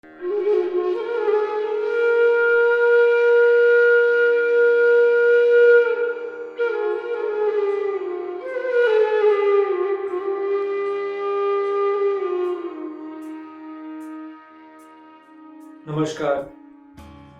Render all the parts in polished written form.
Namaskar.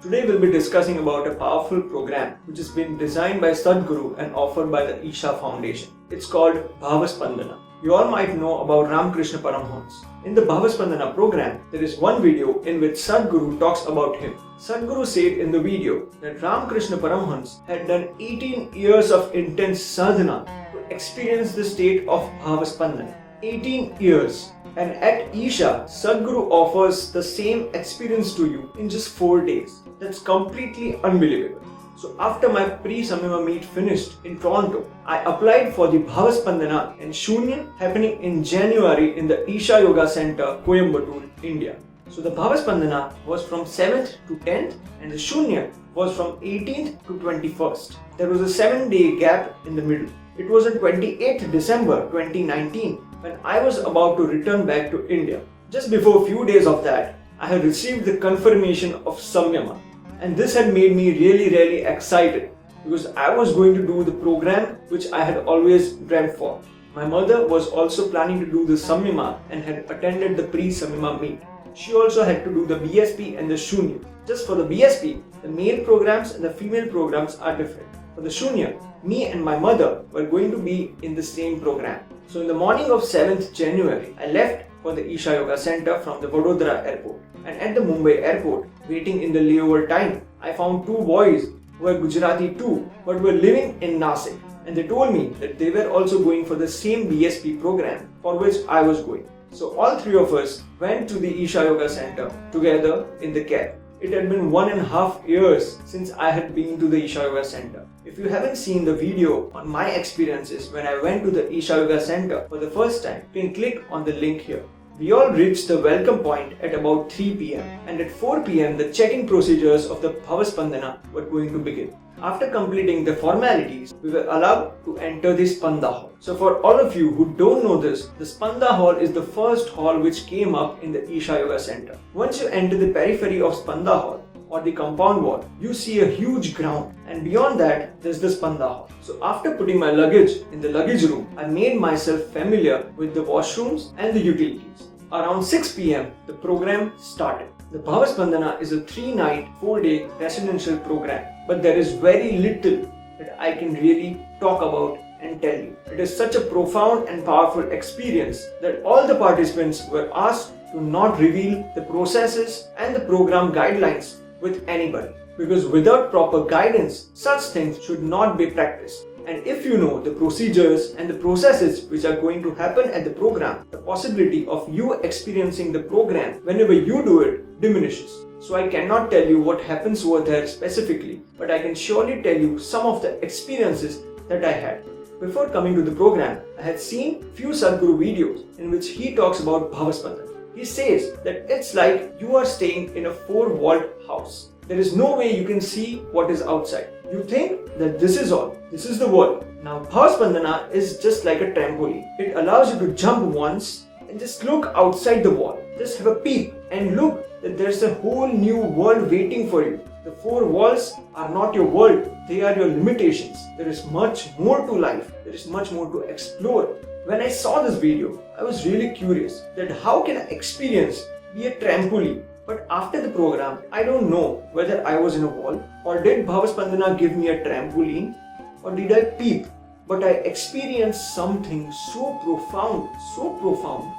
Today we'll be discussing about a powerful program which has been designed by Sadhguru and offered by the Isha Foundation. It's called Bhavaspandana. You all might know about Ramakrishna Paramhans. In the Bhavaspandana program, there is one video in which Sadhguru talks about him. Sadhguru said in the video that Ramakrishna Paramhans had done 18 years of intense sadhana to experience the state of Bhavaspandana. 18 years. And at Isha, Sadhguru offers the same experience to you in just 4 days. That's completely unbelievable. So after my pre-Samyama meet finished in Toronto, I applied for the Bhavaspandana and Shunyan happening in January in the Isha Yoga Center, Coimbatore, India. So the Bhavaspandana was from 7th to 10th and the Shunyan was from 18th to 21st. There was a 7-day gap in the middle. It was on 28th December 2019 when I was about to return back to India. Just before a few days of that, I had received the confirmation of Samyama, and this had made me really excited because I was going to do the program which I had always dreamt for. My mother was also planning to do the Samyama and had attended the pre-Samyama meet. She also had to do the BSP and the Shunya. Just for the BSP, the male programs and the female programs are different. For the Shunya, me and my mother were going to be in the same program. So in the morning of 7th January, I left for the Isha Yoga Center from the Vadodara airport. And at the Mumbai airport, waiting in the layover time, I found two boys who were Gujarati too, but were living in Nasik. And they told me that they were also going for the same BSP program for which I was going. So all three of us went to the Isha Yoga Center together in the cab. It had been 1.5 years since I had been to the Isha Yoga Center. If you haven't seen the video on my experiences when I went to the Isha Yoga Center for the first time, you can click on the link here. We all reached the welcome point at about 3 p.m. and at 4 p.m. the check-in procedures of the Bhavaspandana were going to begin. After completing the formalities, we were allowed to enter the Spanda Hall. So for all of you who don't know this, the Spanda Hall is the first hall which came up in the Isha Yoga Center. Once you enter the periphery of Spanda Hall or the compound wall, you see a huge ground, and beyond that there's the Spanda Hall. So after putting my luggage in the luggage room, I made myself familiar with the washrooms and the utilities. Around 6 p.m. the program started. The Bhavaspandana is a 3-night, 4-day residential program, but there is very little that I can really talk about and tell you. It is such a profound and powerful experience that all the participants were asked to not reveal the processes and the program guidelines with anybody, because without proper guidance, such things should not be practiced. And if you know the procedures and the processes which are going to happen at the program, the possibility of you experiencing the program whenever you do it diminishes. So I cannot tell you what happens over there specifically, but I can surely tell you some of the experiences that I had. Before coming to the program, I had seen few Sadhguru videos in which he talks about Bhavaspandana. He says that it's like you are staying in a 4-walled house. There is no way you can see what is outside. You think that this is all. This is the world. Now Bhavaspandana is just like a trampoline. It allows you to jump once and just look outside the wall. Just have a peek and look that there's a whole new world waiting for you. The 4 walls are not your world. They are your limitations. There is much more to life. There is much more to explore. When I saw this video, I was really curious that how can an experience be a trampoline? But after the program, I don't know whether I was in a wall or did Bhavaspandana give me a trampoline or did I peep? But I experienced something so profound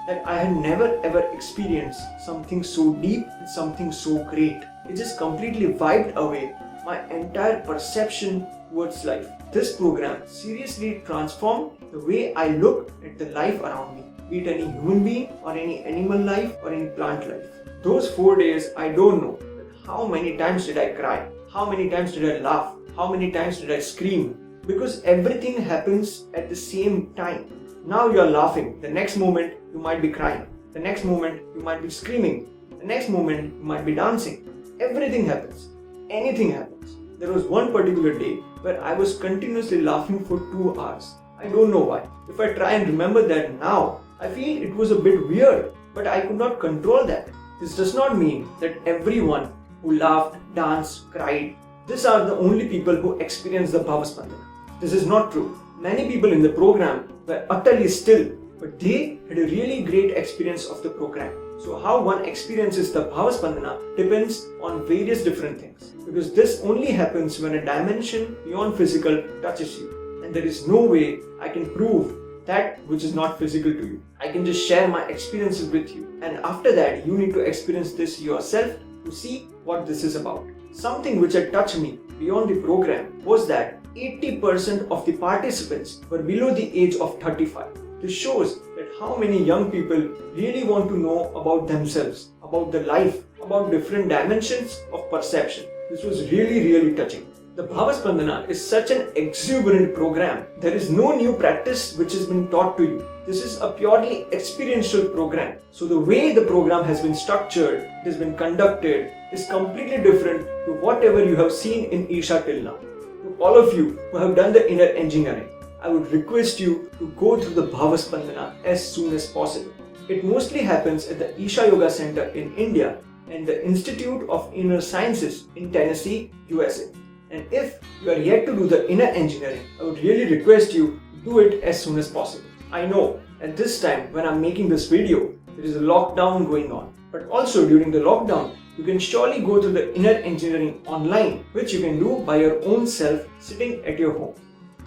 that I had never ever experienced something so deep and something so great. It just completely wiped away my entire perception towards life. This program seriously transformed the way I look at the life around me, be it any human being or any animal life or any plant life. Those 4 days, I don't know how many times did I cry, how many times did I laugh, how many times did I scream, because everything happens at the same time. Now you are laughing, the next moment you might be crying, the next moment you might be screaming, the next moment you might be dancing. Everything happens, anything happens. There was one particular day where I was continuously laughing for 2 hours. I don't know why. If I try and remember that now, I feel it was a bit weird, but I could not control that. This does not mean that everyone who laughed, danced, cried, these are the only people who experience the Bhavaspandana. This is not true. Many people in the program were utterly still, but they had a really great experience of the program. So how one experiences the Bhavaspandana depends on various different things, because this only happens when a dimension beyond physical touches you, and there is no way I can prove that which is not physical to you. I can just share my experiences with you, and after that you need to experience this yourself to see what this is about. Something which had touched me beyond the program was that 80% of the participants were below the age of 35. This shows that how many young people really want to know about themselves, about the life, about different dimensions of perception. This was really touching. The Bhavaspandana is such an exuberant program. There is no new practice which has been taught to you. This is a purely experiential program. So the way the program has been structured, it has been conducted, is completely different to whatever you have seen in Isha till now. To all of you who have done the inner engineering, I would request you to go through the Bhavaspandana as soon as possible. It mostly happens at the Isha Yoga Center in India and the Institute of Inner Sciences in Tennessee, USA. And if you are yet to do the inner engineering, I would really request you to do it as soon as possible. I know at this time when I'm making this video, there is a lockdown going on. But also during the lockdown, you can surely go through the inner engineering online, which you can do by your own self sitting at your home.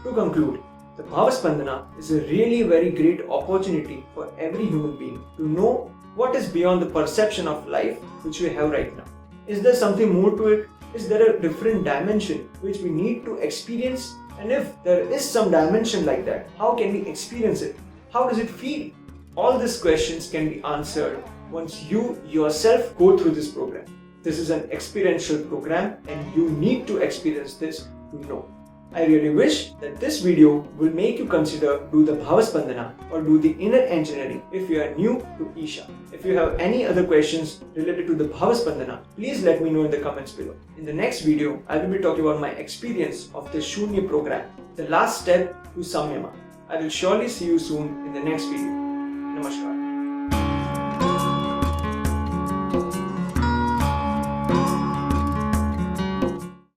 To conclude, the Bhavaspandana is a really very great opportunity for every human being to know what is beyond the perception of life which we have right now. Is there something more to it? Is there a different dimension which we need to experience? And if there is some dimension like that, how can we experience it? How does it feel? All these questions can be answered once you yourself go through this program. This is an experiential program and you need to experience this to know. I really wish that this video will make you consider do the Bhavaspandana or do the inner engineering if you are new to Isha. If you have any other questions related to the Bhavaspandana, please let me know in the comments below. In the next video, I will be talking about my experience of the Shunya program, the last step to Samyama. I will surely see you soon in the next video. Namaskar.